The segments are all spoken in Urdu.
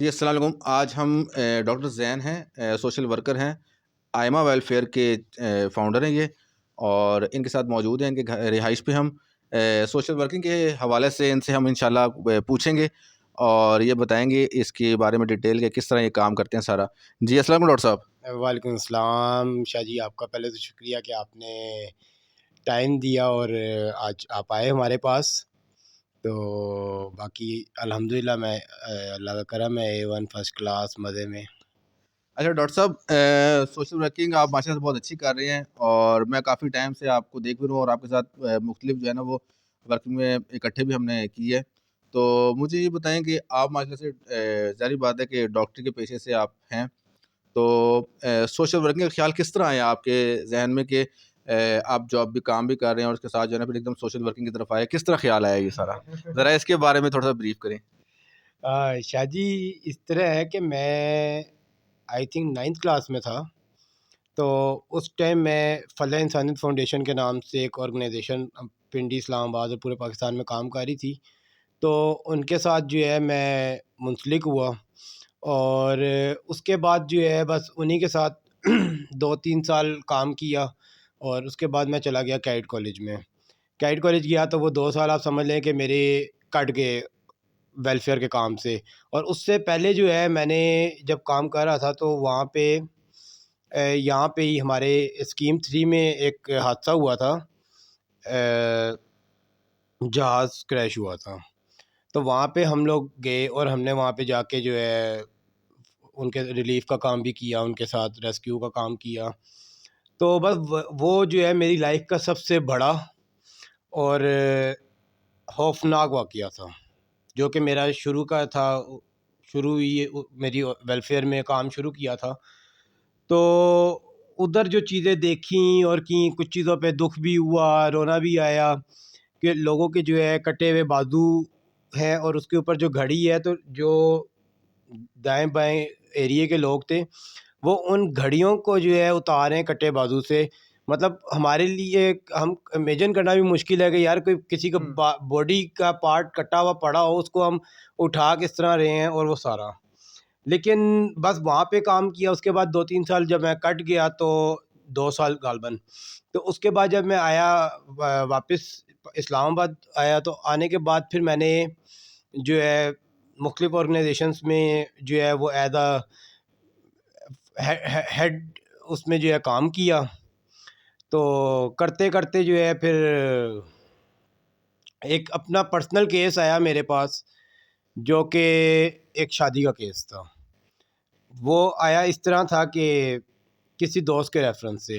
جی السلام علیکم. آج ہم ڈاکٹر زین ہیں, سوشل ورکر ہیں, آئمہ ویلفیئر کے فاؤنڈر ہیں یہ, اور ان کے ساتھ موجود ہیں. ان کے رہائش پہ ہم سوشل ورکنگ کے حوالے سے ان سے ہم انشاءاللہ پوچھیں گے اور یہ بتائیں گے اس کے بارے میں ڈیٹیل کہ کس طرح یہ کام کرتے ہیں سارا. جی السلام علیکم ڈاکٹر صاحب. وعلیکم السلام شاہ جی، آپ کا پہلے تو شکریہ کہ آپ نے ٹائم دیا اور آج آپ آئے ہمارے پاس. تو باقی الحمدللہ میں اللہ کا کرم ہے A1 فرسٹ کلاس مزے میں. اچھا ڈاکٹر صاحب, سوشل ورکنگ آپ ماشاء اللہ بہت اچھی کر رہے ہیں اور میں کافی ٹائم سے آپ کو دیکھ بھی رہا ہوں اور آپ کے ساتھ مختلف جو ہے نا وہ ورکنگ میں اکٹھے بھی ہم نے کی ہے. تو مجھے یہ بتائیں کہ آپ ماشاء اللہ سے ظاہری بات ہے کہ ڈاکٹر کے پیشے سے آپ ہیں, تو سوشل ورکنگ کا خیال کس طرح ہے آپ کے ذہن میں کہ آپ جاب بھی کام بھی کر رہے ہیں اور اس کے ساتھ جو ہے نا پھر ایک دم سوشل ورکنگ کی طرف آئے, کس طرح خیال آیا یہ سارا؟ ذرا اس کے بارے میں تھوڑا سا بریف کریں. شاہ جی اس طرح ہے کہ میں آئی تھنک 9th کلاس میں تھا. تو اس ٹائم میں فلاح انسانیت فاؤنڈیشن کے نام سے ایک آرگنائزیشن پنڈی اسلام آباد اور پورے پاکستان میں کام کر رہی تھی. تو ان کے ساتھ جو ہے میں منسلک ہوا اور اس کے بعد جو ہے بس انہی کے ساتھ 2-3 سال کام کیا اور اس کے بعد میں چلا گیا کیڈ کالج میں. کیڈ کالج گیا تو وہ 2 سال آپ سمجھ لیں کہ میرے کٹ گئے ویلفیئر کے کام سے. اور اس سے پہلے جو ہے میں نے جب کام کر رہا تھا تو وہاں پہ یہاں پہ ہی ہمارے اسکیم 3 میں ایک حادثہ ہوا تھا, جہاز کریش ہوا تھا. تو وہاں پہ ہم لوگ گئے اور ہم نے وہاں پہ جا کے جو ہے ان کے ریلیف کا کام بھی کیا, ان کے ساتھ ریسکیو کا کام کیا. تو بس وہ جو ہے میری لائف کا سب سے بڑا اور خوفناک واقعہ تھا, جو کہ میرا شروع کا تھا. شروع ہی میری ویلفیئر میں کام شروع کیا تھا. تو ادھر جو چیزیں دیکھیں اور کیں, کچھ چیزوں پہ دکھ بھی ہوا, رونا بھی آیا کہ لوگوں کے جو ہے کٹے ہوئے بازو ہیں اور اس کے اوپر جو گھڑی ہے, تو جو دائیں بائیں ایریے کے لوگ تھے وہ ان گھڑیوں کو جو ہے اتاریں کٹے بازو سے. مطلب ہمارے لیے ہم امیجن کرنا بھی مشکل ہے کہ یار کوئی کسی کا باڈی کا پارٹ کٹا ہوا پڑا ہو, اس کو ہم اٹھا کس طرح رہے ہیں اور وہ سارا. لیکن بس وہاں پہ کام کیا. اس کے بعد 2-3 سال جب میں کٹ گیا تو 2 سال غالباً, تو اس کے بعد جب میں آیا واپس اسلام آباد آیا, تو آنے کے بعد پھر میں نے جو ہے مختلف آرگنائزیشنس میں جو ہے وہ ایز ہیڈ اس میں جو ہے کام کیا. تو کرتے کرتے جو ہے پھر ایک اپنا پرسنل کیس آیا میرے پاس, جو کہ ایک شادی کا کیس تھا. وہ آیا اس طرح تھا کہ کسی دوست کے ریفرنس سے.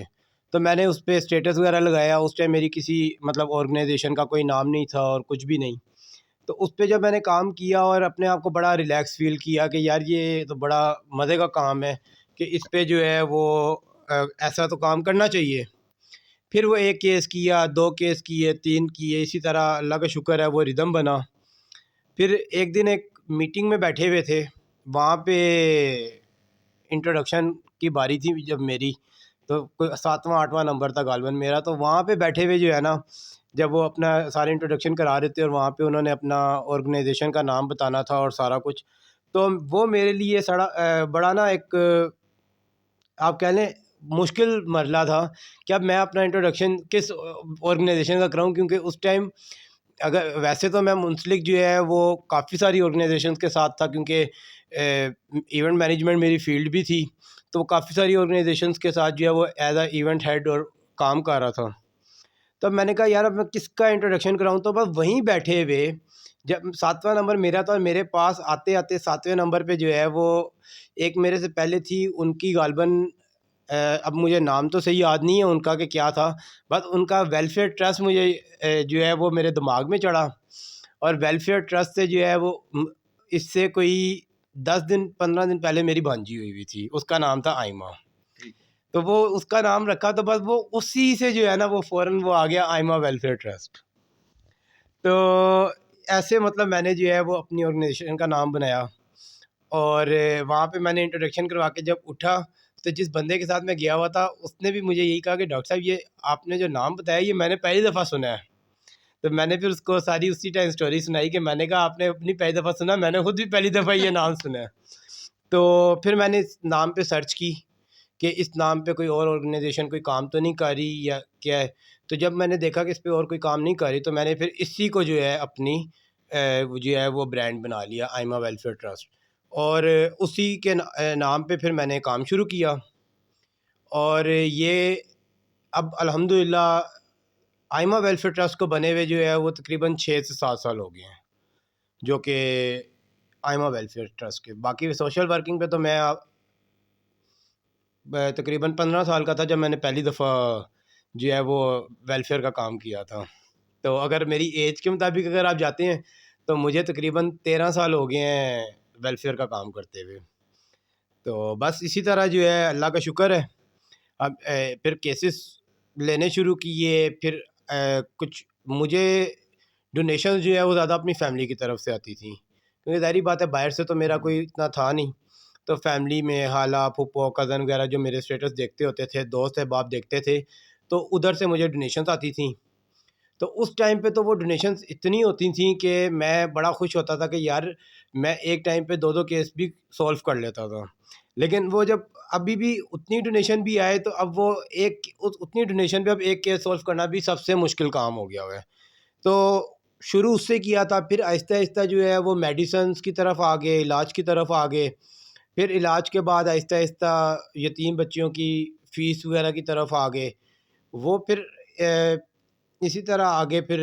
تو میں نے اس پہ اسٹیٹس وغیرہ لگایا. اس ٹائم میری کسی مطلب آرگنائزیشن کا کوئی نام نہیں تھا اور کچھ بھی نہیں. تو اس پہ جب میں نے کام کیا اور اپنے آپ کو بڑا ریلیکس فیل کیا کہ یار یہ تو بڑا مزے کا کام ہے کہ اس پہ جو ہے وہ ایسا تو کام کرنا چاہیے. پھر وہ 1 کیس کیا, 2 کیس کیے, 3 کیے, اسی طرح اللہ کا شکر ہے وہ ردم بنا. پھر ایک دن ایک میٹنگ میں بیٹھے ہوئے تھے, وہاں پہ انٹروڈکشن کی باری تھی جب میری, تو کوئی 7واں 8واں نمبر تھا غالباً میرا. تو وہاں پہ بیٹھے ہوئے جو ہے نا, جب وہ اپنا سارے انٹروڈکشن کرا رہے تھے اور وہاں پہ انہوں نے اپنا آرگنائزیشن کا نام بتانا تھا اور سارا کچھ, تو وہ میرے لیے بڑا نا ایک آپ کہہ لیں مشکل مرحلہ تھا کہ اب میں اپنا انٹروڈکشن کس آرگنائزیشن کا کراؤں. کیونکہ اس ٹائم اگر ویسے تو میں منسلک جو ہے وہ کافی ساری آرگنائزیشنس کے ساتھ تھا, کیونکہ ایونٹ مینجمنٹ میری فیلڈ بھی تھی. تو کافی ساری آرگنائزیشنس کے ساتھ جو ہے وہ ایز اے ایونٹ ہیڈ اور کام کر رہا تھا. تب میں نے کہا یار اب میں کس کا انٹروڈکشن کراؤں. تو بس وہیں بیٹھے ہوئے, جب 7واں نمبر میرا تھا, میرے پاس آتے آتے 7ویں نمبر پہ جو ہے وہ ایک میرے سے پہلے تھی, ان کی غالباً اب مجھے نام تو صحیح یاد نہیں ہے ان کا کہ کیا تھا, بس ان کا ویلفیئر ٹرسٹ مجھے جو ہے وہ میرے دماغ میں چڑھا. اور ویلفیئر ٹرسٹ سے جو ہے وہ اس سے کوئی 10 دن 15 دن پہلے میری بھانجی ہوئی تھی, اس کا نام تھا آئمہ. تو وہ اس کا نام رکھا, تو بس وہ اسی سے جو ہے نا وہ فوراً وہ آ گیا آئمہ ویلفیئر ٹرسٹ. تو ایسے مطلب میں نے جو ہے وہ اپنی آرگنائزیشن کا نام بنایا. اور وہاں پہ میں نے انٹروڈکشن کروا کے جب اٹھا, تو جس بندے کے ساتھ میں گیا ہوا تھا اس نے بھی مجھے یہی کہا کہ ڈاکٹر صاحب یہ آپ نے جو نام بتایا یہ میں نے پہلی دفعہ سنا ہے. تو میں نے پھر اس کو ساری اسی ٹائم اسٹوری سنائی کہ میں نے کہا آپ نے اپنی پہلی دفعہ سنا, میں نے خود بھی پہلی دفعہ یہ نام سنا ہے. تو پھر میں نے اس نام پہ سرچ کی کہ اس نام پہ کوئی اور آرگنائزیشن کوئی کام تو نہیں کر رہی یا کیا ہے. تو جب میں نے دیکھا کہ اس پہ اور کوئی کام نہیں کر رہی تو میں نے پھر اسی کو جو ہے اپنی جو ہے وہ برانڈ بنا لیا, آئمہ ویلفیئر ٹرسٹ, اور اسی کے نام پہ پھر میں نے کام شروع کیا. اور یہ اب الحمدللہ آئمہ ویلفیئر ٹرسٹ کو بنے ہوئے جو ہے وہ تقریباً 6 سے 7 سال ہو گئے ہیں, جو کہ آئمہ ویلفیئر ٹرسٹ کے. باقی سوشل ورکنگ پہ تو میں تقریباً 15 سال کا تھا جب میں نے پہلی دفعہ جو ہے وہ ویلفیئر کا کام کیا تھا. تو اگر میری ایج کے مطابق اگر آپ جاتے ہیں تو مجھے تقریباً 13 سال ہو گئے ہیں ویلفیئر کا کام کرتے ہوئے. تو بس اسی طرح جو ہے اللہ کا شکر ہے. اب پھر کیسز لینے شروع کیے, پھر کچھ مجھے ڈونیشنز جو ہے وہ زیادہ اپنی فیملی کی طرف سے آتی تھیں, کیونکہ ظاہری بات ہے باہر سے تو میرا کوئی اتنا تھا نہیں. تو فیملی میں خالہ پھپھو کزن وغیرہ جو میرے اسٹیٹس دیکھتے ہوتے تھے, دوست احباب دیکھتے تھے, تو ادھر سے مجھے ڈونیشنز آتی تھیں. تو اس ٹائم پہ تو وہ ڈونیشنز اتنی ہوتی تھیں کہ میں بڑا خوش ہوتا تھا کہ یار میں ایک ٹائم پہ 2 کیس بھی سولو کر لیتا تھا. لیکن وہ جب ابھی بھی اتنی ڈونیشن بھی آئے تو اب وہ اتنی ڈونیشن پہ اب ایک کیس سولو کرنا بھی سب سے مشکل کام ہو گیا ہوا ہے. تو شروع اس سے کیا تھا, پھر آہستہ آہستہ جو ہے وہ میڈیسنز کی طرف آگے, علاج کی طرف آگے, پھر علاج کے بعد آہستہ آہستہ یتیم بچیوں کی فیس وغیرہ کی طرف آگے. وہ پھر اسی طرح آگے پھر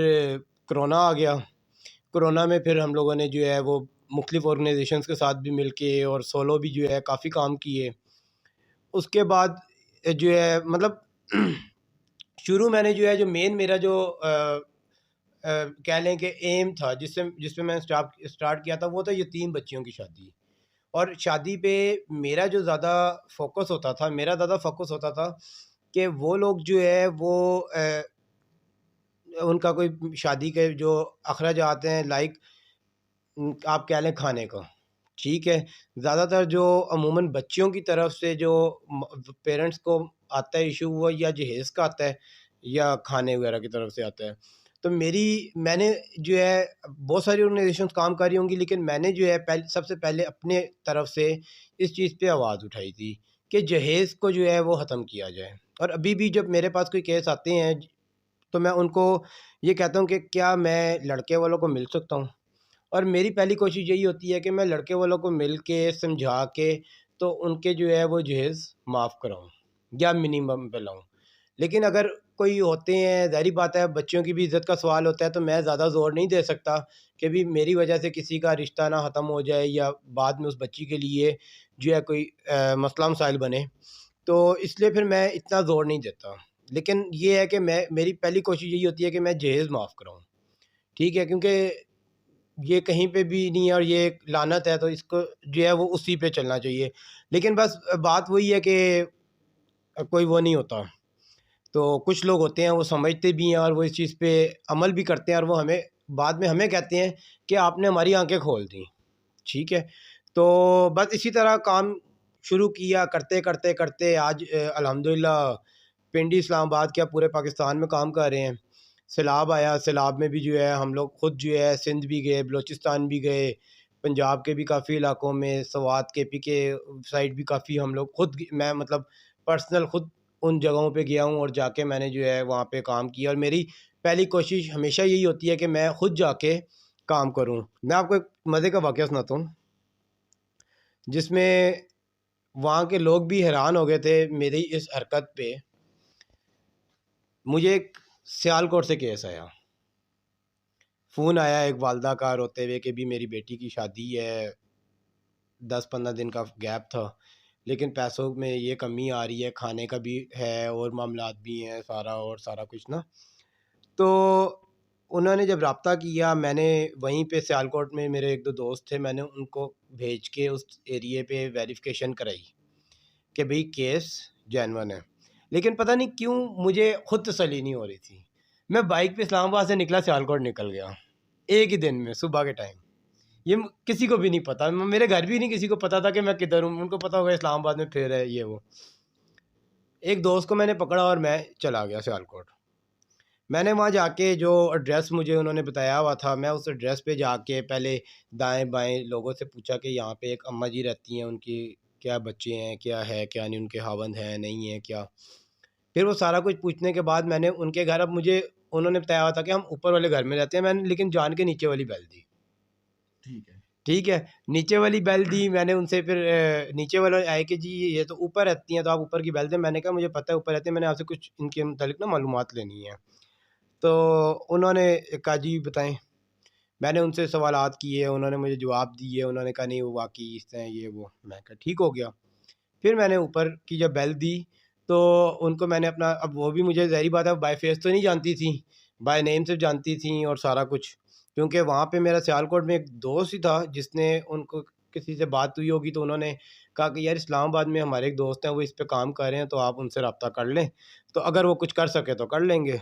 کرونا آ گیا. کرونا میں پھر ہم لوگوں نے جو ہے وہ مختلف آرگنائزیشنز کے ساتھ بھی مل کے اور سولو بھی جو ہے کافی کام کیے. اس کے بعد جو ہے مطلب شروع میں نے جو ہے جو مین میرا جو کہہ لیں کہ ایم تھا جس پہ میں اسٹارٹ کیا تھا وہ تھا یتیم بچیوں کی شادی. اور شادی پہ میرا زیادہ فوکس ہوتا تھا کہ وہ لوگ جو ہے وہ ان کا کوئی شادی کے جو اخراجات ہیں لائک آپ کہہ لیں کھانے کا, ٹھیک ہے, زیادہ تر جو عموماً بچیوں کی طرف سے جو پیرنٹس کو آتا ہے ایشو وہ یا جہیز کا آتا ہے یا کھانے وغیرہ کی طرف سے آتا ہے. تو میں نے جو ہے بہت ساری آرگنائزیشنز کام کر رہی ہوں گی, لیکن میں نے جو ہے سب سے پہلے اپنے طرف سے اس چیز پہ آواز اٹھائی تھی کہ جہیز کو جو ہے وہ ختم کیا جائے. اور ابھی بھی جب میرے پاس کوئی کیس آتے ہیں تو میں ان کو یہ کہتا ہوں کہ کیا میں لڑکے والوں کو مل سکتا ہوں. اور میری پہلی کوشش یہی ہوتی ہے کہ میں لڑکے والوں کو مل کے سمجھا کے تو ان کے جو ہے وہ جہیز معاف کراؤں یا منیمم پہ لاؤں. لیکن اگر کوئی ہوتے ہیں, ظاہری بات ہے بچوں کی بھی عزت کا سوال ہوتا ہے, تو میں زیادہ زور نہیں دے سکتا کہ بھی میری وجہ سے کسی کا رشتہ نہ ختم ہو جائے یا بعد میں اس بچی کے لیے جو ہے کوئی مسئلہ مسائل بنے. تو اس لیے پھر میں اتنا زور نہیں دیتا. لیکن یہ ہے کہ میری پہلی کوشش یہی ہوتی ہے کہ میں جہیز معاف کراؤں, ٹھیک ہے, کیونکہ یہ کہیں پہ بھی نہیں ہے اور یہ ایک لعنت ہے, تو اس کو جو ہے وہ اسی پہ چلنا چاہیے. لیکن بس بات وہی ہے کہ کوئی وہ نہیں ہوتا. تو کچھ لوگ ہوتے ہیں وہ سمجھتے بھی ہیں اور وہ اس چیز پہ عمل بھی کرتے ہیں, اور وہ بعد میں ہمیں کہتے ہیں کہ آپ نے ہماری آنکھیں کھول دیں, ٹھیک ہے. تو بس اسی طرح کام شروع کیا کرتے کرتے کرتے آج الحمدللہ پنڈی اسلام آباد کیا پورے پاکستان میں کام کر رہے ہیں. سیلاب آیا, سیلاب میں بھی جو ہے ہم لوگ خود جو ہے سندھ بھی گئے, بلوچستان بھی گئے, پنجاب کے بھی کافی علاقوں میں, سوات کے پی کے سائڈ بھی کافی ہم لوگ میں مطلب پرسنل خود ان جگہوں پہ گیا ہوں اور جا کے میں نے جو ہے وہاں پہ کام کیا. اور میری پہلی کوشش ہمیشہ یہی ہوتی ہے کہ میں خود جا کے کام کروں. میں آپ کو ایک مزے کا واقعہ سناتا ہوں جس میں وہاں کے لوگ بھی حیران ہو گئے تھے میری اس حرکت پہ. مجھے ایک سیالکوٹ سے کیس آیا, فون آیا ایک والدہ کا روتے ہوئے کہ بھی میری بیٹی کی شادی ہے, 10-15 دن کا گیپ تھا, لیکن پیسوں میں یہ کمی آ رہی ہے, کھانے کا بھی ہے اور معاملات بھی ہیں سارا کچھ نا. تو انہوں نے جب رابطہ کیا, میں نے وہیں پہ سیالکوٹ میں میرے 1-2 دوست تھے, میں نے ان کو بھیج کے اس ایریے پہ ویریفیکیشن کرائی کہ بھئی کیس جینون ہے. لیکن پتہ نہیں کیوں مجھے خود تسلی نہیں ہو رہی تھی. میں بائک پہ اسلام آباد سے نکلا, سیالکوٹ نکل گیا ایک ہی دن میں صبح کے ٹائم. یہ کسی کو بھی نہیں پتا, میرے گھر بھی نہیں کسی کو پتا تھا کہ میں کدھر ہوں. ان کو پتا ہوگا اسلام آباد میں پھر ہے یہ وہ. ایک دوست کو میں نے پکڑا اور میں چلا گیا سیالکوٹ. میں نے وہاں جا کے جو ایڈریس مجھے انہوں نے بتایا ہوا تھا، میں اس ایڈریس پہ جا کے پہلے دائیں بائیں لوگوں سے پوچھا کہ یہاں پہ ایک اماں جی رہتی ہیں، ان کی کیا بچے ہیں، کیا ہے کیا نہیں، ان کے خاوند ہیں نہیں ہیں کیا. پھر وہ سارا کچھ پوچھنے کے بعد میں نے ان کے گھر، اب مجھے انہوں نے بتایا ہوا تھا کہ ہم اوپر والے گھر میں رہتے ہیں، میں نے لیکن جان کے نیچے والی بیل دی. ٹھیک ہے. ٹھیک ہے، نیچے والی بیل دی میں نے ان سے. پھر نیچے والے آئے کہ جی یہ تو اوپر رہتی ہیں تو آپ اوپر کی بیل دیں. میں نے کہا مجھے پتہ ہے اوپر رہتی ہیں، میں نے آپ سے کچھ ان کے متعلق نا معلومات لینی ہے. تو انہوں نے کہا جی بتائیں. میں نے ان سے سوالات کیے، انہوں نے مجھے جواب دیے، انہوں نے کہا نہیں وہ واقعی اس طرح یہ وہ. میں کہا ٹھیک ہو گیا. پھر میں نے اوپر کی جب بیل دی تو ان کو میں نے اپنا، اب وہ بھی مجھے ظاہری بات ہے بائی فیس تو نہیں جانتی تھیں، بائی نیم سے جانتی تھیں اور سارا کچھ. کیونکہ وہاں پہ میرا سیالکوٹ میں ایک دوست ہی تھا جس نے ان کو کسی سے بات ہوئی ہوگی تو انہوں نے کہا کہ یار اسلام آباد میں ہمارے ایک دوست ہیں وہ اس پہ کام کر رہے ہیں تو آپ ان سے رابطہ کر لیں، تو اگر وہ کچھ کر سکے تو کر لیں گے.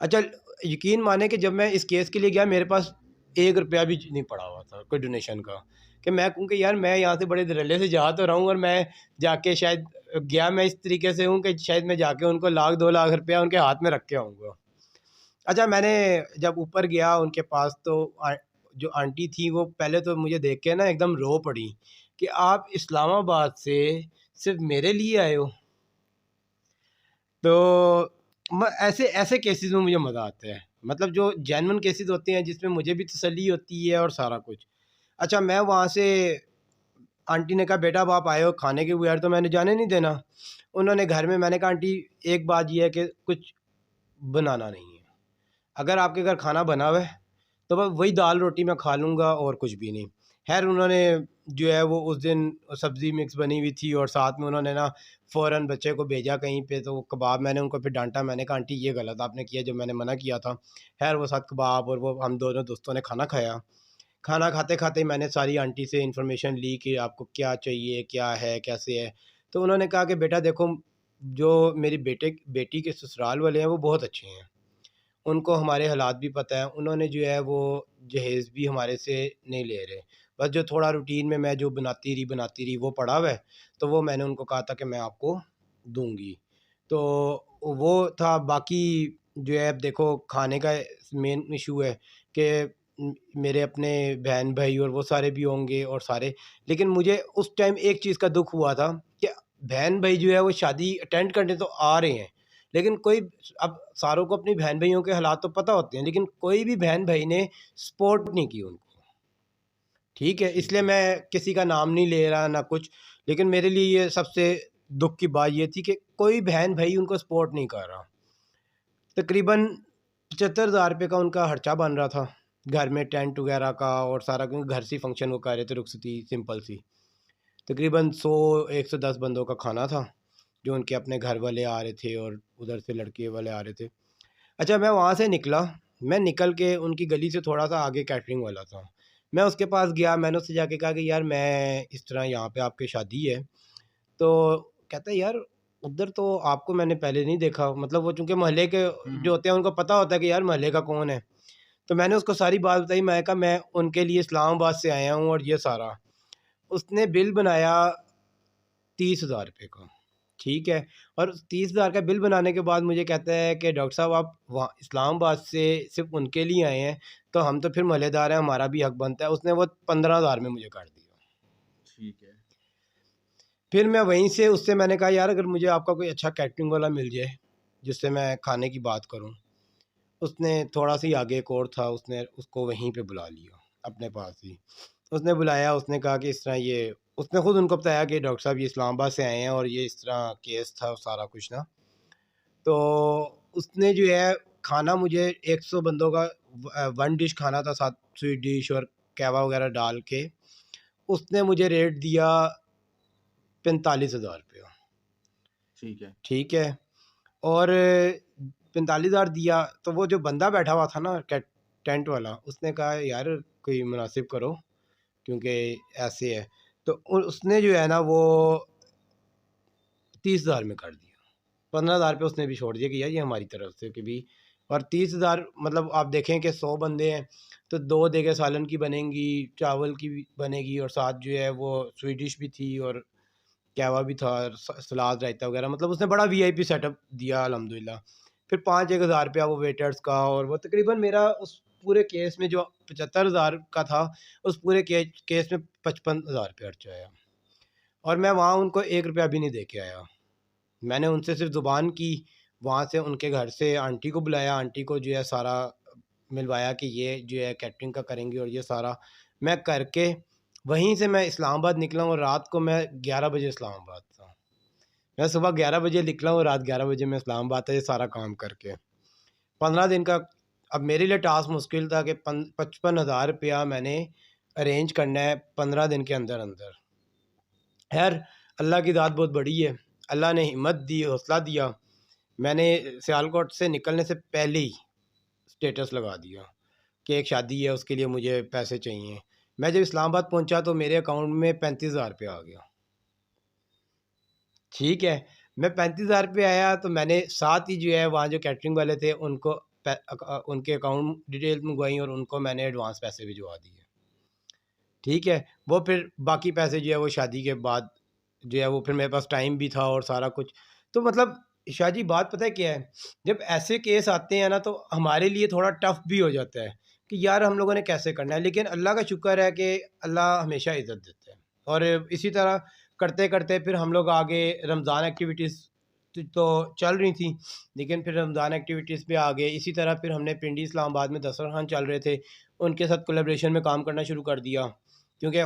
اچھا یقین مانے کہ جب میں اس کیس کے لیے گیا میرے پاس 1 روپیہ بھی نہیں پڑا ہوا تھا کوئی ڈونیشن کا، کہ میں کہوں کہ یار میں یہاں سے بڑے دھڑلے سے جا تو رہا ہوں اور میں جا کے شاید گیا میں اس طریقے سے ہوں کہ شاید میں جا کے ان کو 1,00,000 2,00,000 روپیہ ان کے ہاتھ میں رکھ کے آؤں گا. اچھا میں نے جب اوپر گیا ان کے پاس تو جو آنٹی تھی وہ پہلے تو مجھے دیکھ کے نا ایک دم رو پڑی کہ آپ اسلام آباد سے صرف میرے لیے آئے ہو. تو ایسے ایسے کیسز میں مجھے مزہ آتا ہے، مطلب جو جینون کیسز ہوتے ہیں جس میں مجھے بھی تسلی ہوتی ہے اور سارا کچھ. اچھا میں وہاں سے، آنٹی نے کہا بیٹا اب آپ آئے ہو کھانے کے بغیر تو میں نے جانے نہیں دینا. انہوں نے گھر میں نے کہا آنٹی ایک بات یہ ہے کہ کچھ بنانا نہیں ہے، اگر آپ کے گھر کھانا بنا ہوا ہے تو بس وہی دال روٹی میں کھا لوں گا اور کچھ بھی نہیں. خیر انہوں نے جو ہے وہ اس دن سبزی مکس بنی ہوئی تھی اور ساتھ میں انہوں نے نا فوراً بچے کو بھیجا کہیں پہ تو وہ کباب. میں نے ان کو پھر ڈانٹا، میں نے کہا آنٹی یہ غلط آپ نے کیا جب میں نے منع کیا تھا. خیر وہ ساتھ کباب اور وہ ہم دونوں دوستوں نے کھانا کھایا. کھانا کھاتے کھاتے میں نے ساری آنٹی سے انفارمیشن لی کہ آپ کو کیا چاہیے کیا ہے کیسے ہے. تو انہوں نے کہا کہ بیٹا دیکھو جو میری بیٹی کے سسرال والے ہیں وہ بہت اچھے ہیں، ان کو ہمارے حالات بھی پتہ ہیں، انہوں نے جو ہے وہ جہیز بھی ہمارے سے نہیں لے رہے، بس جو تھوڑا روٹین میں جو بناتی رہی وہ پڑا ہوا ہے تو وہ میں نے ان کو کہا تھا کہ میں آپ کو دوں گی. تو وہ تھا. باقی جو ہے اب دیکھو کھانے کا مین ایشو ہے کہ میرے اپنے بہن بھائی اور وہ سارے بھی ہوں گے اور سارے، لیکن مجھے اس ٹائم ایک چیز کا دکھ ہوا تھا کہ بہن بھائی جو ہے وہ شادی اٹینڈ کرنے تو آ رہے ہیں لیکن کوئی، اب ساروں کو اپنی بہن بھائیوں کے حالات تو پتہ ہوتے ہیں لیکن کوئی بھی بہن بھائی نے سپورٹ نہیں کی ان کو. ٹھیک ہے، اس ٹھیک لیے ہے. میں کسی کا نام نہیں لے رہا نہ کچھ، لیکن میرے لیے یہ سب سے دکھ کی بات یہ تھی کہ کوئی بہن بھائی ان کو سپورٹ نہیں کر رہا. تقریباً 75,000 روپے کا ان کا خرچہ بن رہا تھا گھر میں ٹینٹ وغیرہ کا اور سارا، کیونکہ گھر سے فنکشن وہ کر رہے تھے رخصتی سمپل سی. تقریباً 110 بندوں کا کھانا تھا جو ان کے اپنے گھر والے آ رہے تھے اور ادھر سے لڑکے والے آ رہے تھے. اچھا میں وہاں سے نکلا، میں نکل کے ان کی گلی سے تھوڑا سا آگے کیٹرنگ والا تھا، میں اس کے پاس گیا. میں نے اس سے جا کے کہا کہ یار میں اس طرح یہاں پہ آپ کی شادی ہے. تو کہتا ہے یار ادھر تو آپ کو میں نے پہلے نہیں دیکھا، مطلب وہ چونکہ محلے کے جو ہوتے ہیں ان کو پتہ ہوتا ہے کہ یار محلے کا کون ہے. تو میں نے اس کو ساری بات بتائی، میں کہا میں ان کے لیے اسلام آباد سے آیا ہوں اور یہ سارا. اس نے بل بنایا 30,000 روپے کا. ٹھیک ہے، اور 30,000 کا بل بنانے کے بعد مجھے کہتا ہے کہ ڈاکٹر صاحب آپ وہاں اسلام آباد سے صرف ان کے لیے آئے ہیں تو ہم تو پھر محلے دار ہیں، ہمارا بھی حق بنتا ہے. اس نے وہ 15,000 میں مجھے کاٹ دیا. ٹھیک ہے. پھر میں وہیں سے اس سے میں نے کہا یار اگر مجھے آپ کا کوئی اچھا کیٹرنگ والا مل جائے جس سے میں کھانے کی بات کروں. اس نے تھوڑا سی آگے ایک اور تھا، اس نے اس کو وہیں پہ بلا لیا اپنے پاس ہی. اس نے بلایا، اس نے کہا کہ اس طرح یہ، اس نے خود ان کو بتایا کہ ڈاکٹر صاحب یہ اسلام آباد سے آئے ہیں اور یہ اس طرح کیس تھا سارا کچھ نا. تو اس نے جو ہے کھانا مجھے 100 بندوں کا 1 ڈش کھانا تھا، ساتھ سویٹ ڈش اور کیوا وغیرہ ڈال کے. اس نے مجھے ریٹ دیا 45,000 روپیہ. ٹھیک ہے. ٹھیک ہے، اور 45,000 دیا تو وہ جو بندہ بیٹھا ہوا تھا نا ٹینٹ والا، اس نے کہا یار کوئی مناسب کرو کیونکہ ایسے ہے. تو اس نے جو ہے نا وہ 30,000 میں کر دیا. 15,000 روپے اس نے بھی چھوڑ دیا کہ یار یہ ہماری طرف سے کہ بھی. اور 30,000 مطلب آپ دیکھیں کہ 100 بندے ہیں تو 2 دیگے سالن کی بنیں گی، چاول کی بھی بنے گی اور ساتھ جو ہے وہ سویٹ ڈش بھی تھی اور کیوا بھی تھا، سلاد رائتا وغیرہ. مطلب اس نے بڑا وی آئی پی سیٹ اپ دیا الحمدللہ. پھر 5,000 روپیہ وہ ویٹرز کا، اور وہ تقریباً میرا اس پورے کیس میں جو 75,000 کا تھا، اس پورے کیس میں 55,000 روپیہ خرچ آیا، اور میں وہاں ان کو 1 روپیہ بھی نہیں دے کے آیا. میں نے ان سے صرف زبان کی، وہاں سے ان کے گھر سے آنٹی کو بلایا، آنٹی کو جو ہے سارا ملوایا کہ یہ جو ہے کیٹرنگ کا کریں گے، اور یہ سارا میں کر کے وہیں سے میں اسلام آباد نکلا ہوں، اور رات کو میں 11 بجے اسلام آباد تھا. میں صبح 11 بجے نکلا ہوں، رات 11 بجے میں اسلام آباد تھا، یہ سارا کام کر کے 15 دن کا. اب میرے لیے ٹاسک مشکل تھا کہ 55,000 روپیہ میں نے ارینج کرنا ہے 15 دن کے اندر اندر. خیر اللہ کی ذات بہت بڑی ہے، اللہ نے ہمت دی، حوصلہ دیا. میں نے سیالکوٹ سے نکلنے سے پہلے ہی اسٹیٹس لگا دیا کہ ایک شادی ہے، اس کے لیے مجھے پیسے چاہیے. میں جب اسلام آباد پہنچا تو میرے اکاؤنٹ میں 35,000 روپیہ آ گیا. ٹھیک ہے، میں 35,000 روپے آیا تو میں نے ساتھ ہی جو ہے وہاں جو کیٹرنگ والے تھے ان کو ان کے اکاؤنٹ ڈیٹیل منگوائیں، اور ان کو میں نے ایڈوانس پیسے بھجوا دیے. ٹھیک ہے، وہ پھر باقی پیسے جو ہے وہ شادی کے بعد جو ہے وہ پھر میرے پاس ٹائم بھی تھا اور سارا کچھ. تو مطلب شاہ جی بات پتہ ہے کیا ہے، جب ایسے کیس آتے ہیں نا تو ہمارے لیے تھوڑا ٹف بھی ہو جاتا ہے کہ یار ہم لوگوں نے کیسے کرنا ہے، لیکن اللہ کا شکر ہے کہ اللہ ہمیشہ عزت دیتا ہے. اور اسی طرح کرتے کرتے پھر ہم لوگ آگے رمضان ایکٹیویٹیز تو چل رہی تھیں، لیکن پھر رمضان ایکٹیویٹیز پہ آگے. اسی طرح پھر ہم نے پنڈی اسلام آباد میں دسترخوان چل رہے تھے، ان کے ساتھ کولیبریشن میں کام کرنا شروع کر دیا، کیونکہ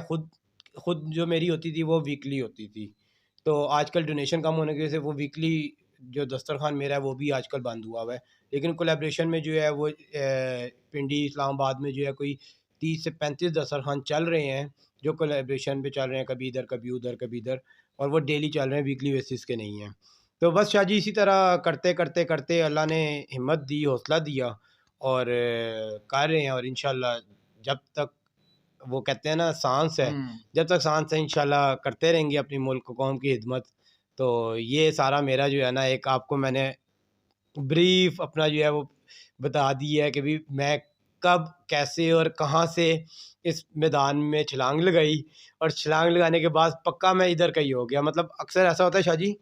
خود جو میری ہوتی تھی وہ ویکلی ہوتی تھی. تو آج کل ڈونیشن کم ہونے کی وجہ سے وہ ویکلی جو دسترخوان میرا ہے وہ بھی آج کل بند ہوا ہوا ہے. لیکن کولیبریشن میں جو ہے وہ پنڈی اسلام آباد میں جو ہے کوئی 30 سے 35 دسترخوان چل رہے ہیں جو کولیبریشن پہ چل رہے ہیں، کبھی ادھر کبھی ادھر کبھی ادھر، اور وہ ڈیلی چل رہے ہیں، ویکلی بیسس کے نہیں ہیں. تو بس شاہ جی اسی طرح کرتے کرتے کرتے اللہ نے ہمت دی، حوصلہ دیا، اور کر رہے ہیں. اور انشاءاللہ جب تک وہ کہتے ہیں نا سانس ہے، جب تک سانس ہے انشاءاللہ کرتے رہیں گے اپنی ملک قوم کی خدمت. تو یہ سارا میرا جو ہے نا ایک آپ کو میں نے بریف اپنا جو ہے وہ بتا دی ہے کہ بھی میں کب کیسے اور کہاں سے اس میدان میں چھلانگ لگائی، اور چھلانگ لگانے کے بعد پکا میں ادھر کا ہی ہو گیا. مطلب اکثر ایسا ہوتا ہے شاہ جی،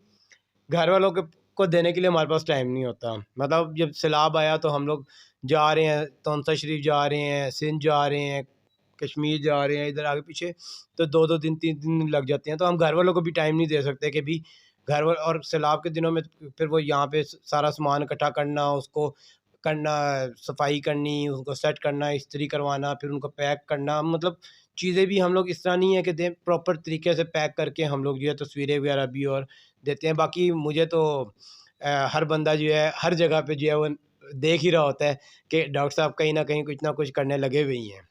گھر والوں کو دینے کے لیے ہمارے پاس ٹائم نہیں ہوتا. مطلب جب سیلاب آیا تو ہم لوگ جا رہے ہیں، تونسا شریف جا رہے ہیں، سندھ جا رہے ہیں، کشمیر جا رہے ہیں، ادھر آگے پیچھے، تو 2 دن 3 دن لگ جاتے ہیں. تو ہم گھر والوں کو بھی ٹائم نہیں دے سکتے کہ بھی گھر والوں، اور سیلاب کے دنوں میں پھر وہ یہاں پہ سارا سامان اکٹھا کرنا، اس کو کرنا، صفائی کرنی، اس کو سیٹ کرنا، استری کروانا، پھر ان کو پیک کرنا. مطلب چیزیں بھی ہم لوگ اس طرح نہیں ہے کہ دیں، پراپر طریقے سے پیک کر کے ہم لوگ جو ہے تصویریں وغیرہ بھی اور دیتے ہیں. باقی مجھے تو ہر بندہ جو ہے ہر جگہ پہ جو ہے وہ دیکھ ہی رہا ہوتا ہے کہ ڈاکٹر صاحب کہیں نہ کہیں کچھ نہ کچھ کرنے لگے ہوئے ہی ہیں.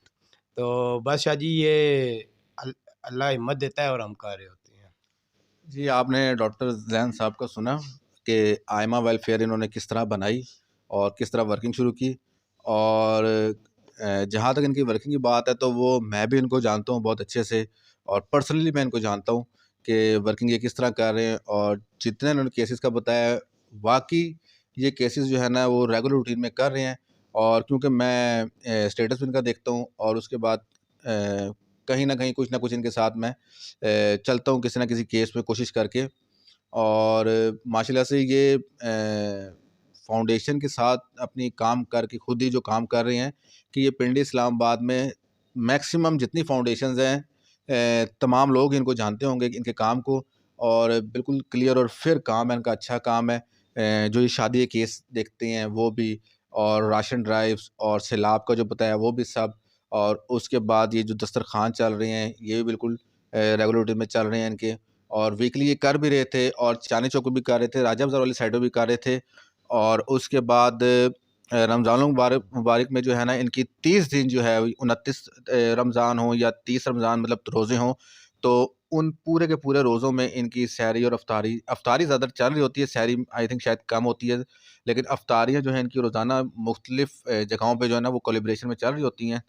تو بس شاہ جی یہ اللہ ہمت دیتا ہے اور ہم کر رہے ہوتے ہیں. جی آپ نے ڈاکٹر زین صاحب کا سنا کہ آئمہ ویلفیئر انہوں نے کس طرح بنائی اور کس طرح ورکنگ شروع کی. اور جہاں تک ان کی ورکنگ کی بات ہے تو وہ میں بھی ان کو جانتا ہوں بہت اچھے سے، اور پرسنلی میں ان کو جانتا ہوں کہ ورکنگ یہ کس طرح کر رہے ہیں. اور جتنے انہوں نے کیسز کا بتایا واقعی یہ کیسز جو ہے نا وہ ریگولر روٹین میں کر رہے ہیں. اور کیونکہ میں اسٹیٹس بھی ان کا دیکھتا ہوں، اور اس کے بعد کہیں نہ کہیں کچھ نہ کچھ ان کے ساتھ میں چلتا ہوں کسی نہ کسی کیس میں کوشش کر کے. اور ماشاء اللہ سے یہ فاؤنڈیشن کے ساتھ اپنی کام کر کے خود ہی جو کام کر رہے ہیں کہ یہ پنڈی اسلام آباد میں میکسیمم جتنی فاؤنڈیشنز ہیں تمام لوگ ان کو جانتے ہوں گے ان کے کام کو، اور بالکل کلیئر اور فیئر کام ہے ان کا، اچھا کام ہے. جو یہ شادی کے کیس دیکھتے ہیں وہ بھی، اور راشن ڈرائیوز اور سیلاب کا جو بتایا وہ بھی سب، اور اس کے بعد یہ جو دسترخوان چل رہے ہیں یہ بھی بالکل ریگولر روٹین میں چل رہے ہیں ان کے. اور ویکلی یہ کر بھی رہے تھے، اور چاندنی چوک بھی کر رہے تھے، راجہ بازار والی سائڈوں بھی کر رہے تھے. اور اس کے بعد رمضان مبارک میں جو ہے نا ان کی 30 دن جو ہے 29 رمضان ہوں یا 30 رمضان مطلب روزے ہوں، تو ان پورے کے پورے روزوں میں ان کی سحری اور افطاری زیادہ چل رہی ہوتی ہے، سحری آئی تھنک شاید کم ہوتی ہے، لیکن افطاریاں جو ہیں ان کی روزانہ مختلف جگہوں پہ جو ہے نا وہ کولیبریشن میں چل رہی ہوتی ہیں.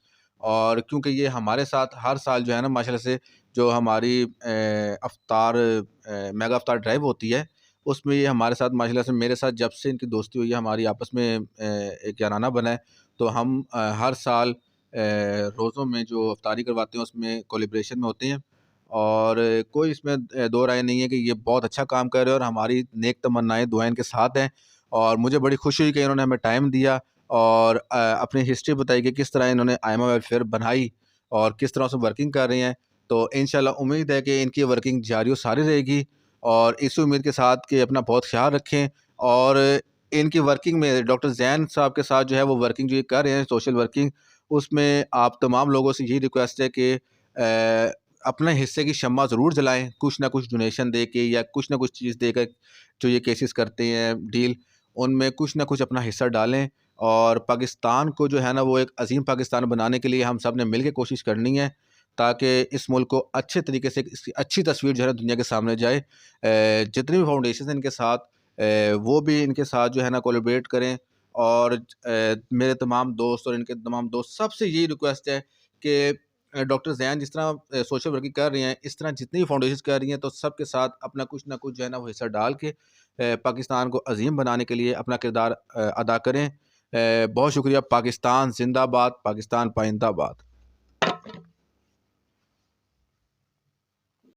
اور کیونکہ یہ ہمارے ساتھ ہر سال جو ہے نا ماشاء اللہ سے جو ہماری افطار میگا افطار ڈرائیو ہوتی ہے اس میں یہ ہمارے ساتھ ماشاء اللہ سے میرے ساتھ جب سے ان کی دوستی ہوئی ہے ہماری آپس میں ایک یارانہ بنا ہے. تو ہم ہر سال روزوں میں جو افطاری کرواتے ہیں اس میں کولیبریشن میں ہوتے ہیں. اور کوئی اس میں دو رائے نہیں ہے کہ یہ بہت اچھا کام کر رہے ہیں، اور ہماری نیک تمنائیں دعائیں ان کے ساتھ ہیں. اور مجھے بڑی خوشی ہوئی کہ انہوں نے ہمیں ٹائم دیا اور اپنی ہسٹری بتائی کہ کس طرح انہوں نے آئمہ ویلفیئر بنائی اور کس طرح سے ورکنگ کر رہی ہیں. تو انشاءاللہ امید ہے کہ ان کی ورکنگ جاری و ساری رہے گی, اور اس امید کے ساتھ کہ اپنا بہت خیال رکھیں. اور ان کی ورکنگ میں ڈاکٹر زین صاحب کے ساتھ جو ہے وہ ورکنگ جو یہ کر رہے ہیں سوشل ورکنگ, اس میں آپ تمام لوگوں سے یہی ریکویسٹ ہے کہ اپنے حصے کی شمع ضرور جلائیں, کچھ نہ کچھ ڈونیشن دے کے یا کچھ نہ کچھ چیز دے کر. جو یہ کیسز کرتے ہیں ڈیل, ان میں کچھ نہ کچھ اپنا حصہ ڈالیں, اور پاکستان کو جو ہے نا وہ ایک عظیم پاکستان بنانے کے لیے ہم سب نے مل کے کوشش کرنی ہے, تاکہ اس ملک کو اچھے طریقے سے اس کی اچھی تصویر جو ہے نا دنیا کے سامنے جائے. جتنی بھی فاؤنڈیشنز ہیں ان کے ساتھ, وہ بھی ان کے ساتھ جو ہے نا کولیبریٹ کریں. اور میرے تمام دوست اور ان کے تمام دوست سب سے یہی ریکویسٹ ہے کہ ڈاکٹر زین جس طرح سوشل ورکنگ کر رہی ہیں, اس طرح جتنی بھی فاؤنڈیشنز کر رہی ہیں, تو سب کے ساتھ اپنا کچھ نہ کچھ جو ہے نا وہ حصہ ڈال کے پاکستان کو عظیم بنانے کے لیے اپنا کردار ادا کریں. بہت شکریہ. پاکستان زندہ باد, پاکستان پائندہ باد.